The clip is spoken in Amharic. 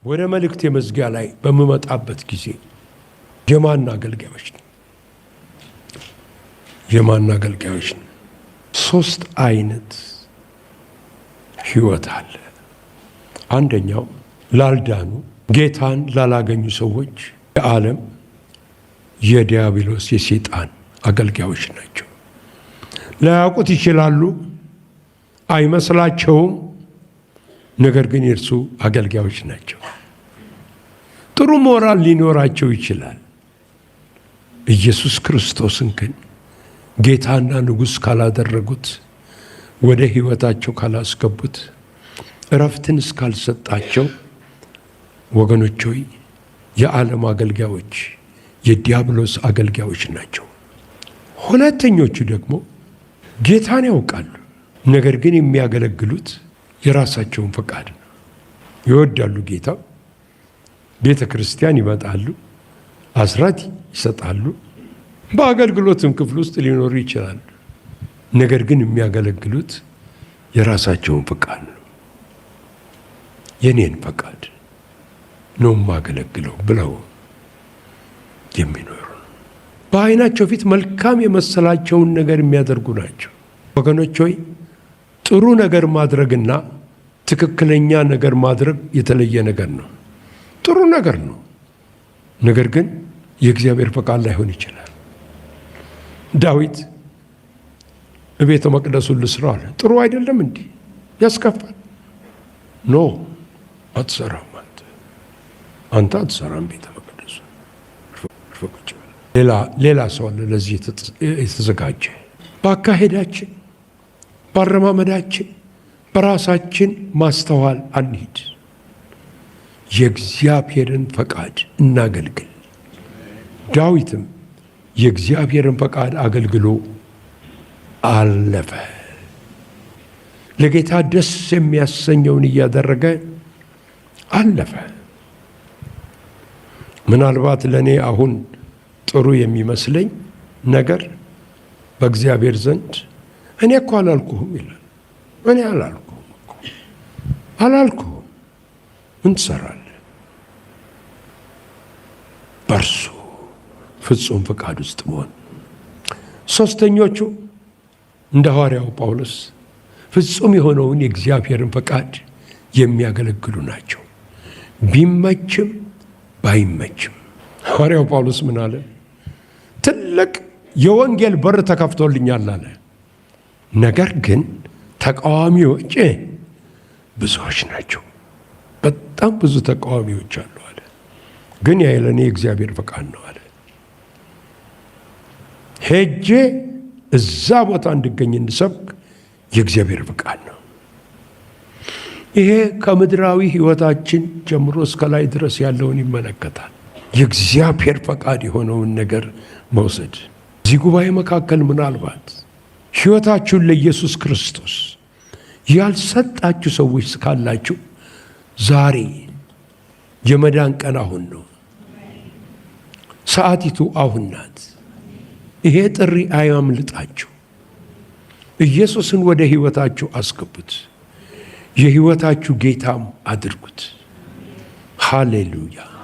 ወደ መልእክት የመዝጊያ ላይ በምመጣበት ጊዜ የማን አገልጋዮች ነው? የማን አገልጋዮች ነው? ሶስት አይነት ህይወት አለ። አንደኛው ላልዳኑ ጌታን ላላገኙ ሰዎች የዓለም የዲያብሎስ የሰይጣን አገልጋዮች ናቸው። ላያውቁት ይችላሉ፣ አይመስላቸውም። ነገር ግን የእርሱ አገልጋዮች ናቸው። ጥሩ ሞራል ሊኖራቸው ይችላል። ኢየሱስ ክርስቶስን ግን ጌታና ንጉሥ ካላደረጉት፣ ወደ ህይወታቸው ካላስገቡት፣ እረፍትን እስካልሰጣቸው ወገኖች ሆይ የዓለም አገልጋዮች የዲያብሎስ አገልጋዮች ናቸው። ሁለተኞቹ ደግሞ ጌታን ያውቃሉ፣ ነገር ግን የሚያገለግሉት የራሳቸውን ፈቃድ ነው። ይወዳሉ ጌታ፣ ቤተ ክርስቲያን ይመጣሉ፣ አስራት ይሰጣሉ፣ በአገልግሎትም ክፍል ውስጥ ሊኖሩ ይችላሉ። ነገር ግን የሚያገለግሉት የራሳቸውን ፈቃድ ነው። የኔን ፈቃድ ነው የማገለግለው ብለው የሚኖሩ በዓይናቸው ፊት መልካም የመሰላቸውን ነገር የሚያደርጉ ናቸው። ወገኖች ሆይ ጥሩ ነገር ማድረግና ትክክለኛ ነገር ማድረግ የተለየ ነገር ነው። ጥሩ ነገር ነው፣ ነገር ግን የእግዚአብሔር ፈቃድ ላይሆን ይችላል። ዳዊት ቤተ መቅደሱን ልስራ አለ። ጥሩ አይደለም እንዴ? ያስከፋል። ኖ አትሰራም፣ አንተ አትሰራም ቤተ መቅደሱ። ሌላ ሰው አለ ለዚህ የተዘጋጀ። በአካሄዳችን በአረማመዳችን በራሳችን ማስተዋል አንሂድ። የእግዚአብሔርን ፈቃድ እናገልግል። ዳዊትም የእግዚአብሔርን ፈቃድ አገልግሎ አለፈ። ለጌታ ደስ የሚያሰኘውን እያደረገ አለፈ። ምናልባት ለእኔ አሁን ጥሩ የሚመስለኝ ነገር በእግዚአብሔር ዘንድ እኔ እኮ አላልኩህም ይላል። እኔ አላልኩህም። ምን ትሰራለህ? በእርሱ ፍጹም ፈቃድ ውስጥ መሆን። ሶስተኞቹ እንደ ሐዋርያው ጳውሎስ ፍጹም የሆነውን የእግዚአብሔርን ፈቃድ የሚያገለግሉ ናቸው፣ ቢመችም ባይመችም። ሐዋርያው ጳውሎስ ምን አለ? ትልቅ የወንጌል በር ተከፍቶልኛል አለ። ነገር ግን ተቃዋሚዎች ብዙዎች ናቸው። በጣም ብዙ ተቃዋሚዎች አሉ አለ። ግን ያ ለእኔ የእግዚአብሔር ፈቃድ ነው አለ። ሄጄ እዛ ቦታ እንድገኝ እንድሰብክ የእግዚአብሔር ፈቃድ ነው። ይሄ ከምድራዊ ህይወታችን ጀምሮ እስከ ላይ ድረስ ያለውን ይመለከታል። የእግዚአብሔር ፈቃድ የሆነውን ነገር መውሰድ። እዚህ ጉባኤ መካከል ምናልባት ህይወታችሁን ለኢየሱስ ክርስቶስ ያልሰጣችሁ ሰዎች ካላችሁ ዛሬ የመዳን ቀን አሁን ነው። ሰዓቲቱ አሁን ናት። ይሄ ጥሪ አያምልጣችሁ። ኢየሱስን ወደ ህይወታችሁ አስገቡት። የህይወታችሁ ጌታም አድርጉት። ሃሌሉያ።